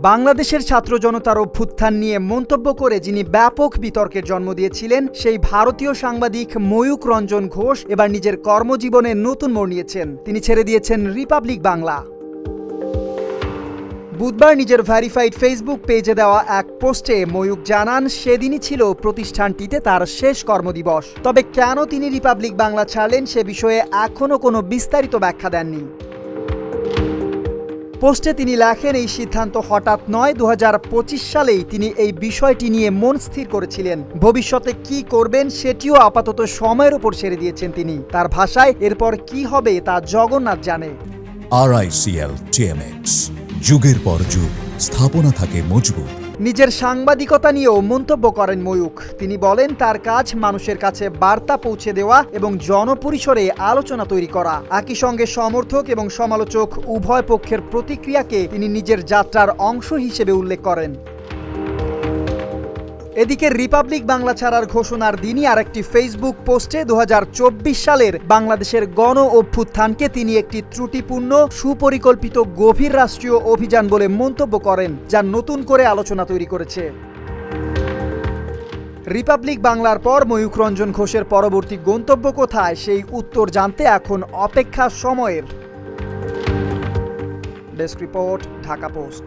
বাংলাদেশের ছাত্র জনতার অভ্যুত্থান নিয়ে মন্তব্য করে যিনি ব্যাপক বিতর্কের জন্ম দিয়েছিলেন সেই ভারতীয় সাংবাদিক ময়ূক রঞ্জন ঘোষ এবার নিজের কর্মজীবনে নতুন মোড় নিয়েছেন। তিনি ছেড়ে দিয়েছেন রিপাবলিক বাংলা। বুধবার নিজের ভেরিফাইড ফেসবুক পেজে দেওয়া এক পোস্টে ময়ূক জানান সেদিনই ছিল প্রতিষ্ঠানটিতে তার শেষ কর্মদিবস। তবে কেন তিনি রিপাবলিক বাংলা ছাড়লেন সে বিষয়ে এখনও কোনো বিস্তারিত ব্যাখ্যা দেননি। পোস্টে তিনি লেখেন, এই সিদ্ধান্ত হঠাৎ নয়, 2025 সালেই তিনি এই বিষয়টি নিয়ে মন স্থির করেছিলেন। ভবিষ্যতে কি করবেন সেটিও আপাতত সময়ের উপর ছেড়ে দিয়েছেন তিনি। তার ভাষায়, এরপর কি হবে তা জগন্নাথ জানে। RICL TMX, যুগের পর যুগ স্থাপনা থাকে মজবুত। নিজের সাংবাদিকতা নিয়েও মন্তব্য করেন ময়ূক। তিনি বলেন, তার কাজ মানুষের কাছে বার্তা পৌঁছে দেওয়া এবং জনপরিসরে আলোচনা তৈরি করা। একই সঙ্গে সমর্থক এবং সমালোচক উভয় পক্ষের প্রতিক্রিয়াকে তিনি নিজের যাত্রার অংশ হিসেবে উল্লেখ করেন। এদিকে রিপাবলিক বাংলা ছাড়ার ঘোষণার দিনই আরেকটি ফেসবুক পোস্টে 2024 সালের বাংলাদেশের গণ অভ্যুত্থানকে তিনি একটি ত্রুটিপূর্ণ, সুপরিকল্পিত, গভীর রাষ্ট্রীয় অভিযান বলে মন্তব্য করেন, যা নতুন করে আলোচনা তৈরি করেছে। রিপাবলিক বাংলার পর ময়ূক রঞ্জন ঘোষের পরবর্তী গন্তব্য কোথায় সেই উত্তর জানতে এখন অপেক্ষা সময়ের। Desk report, Dhaka post.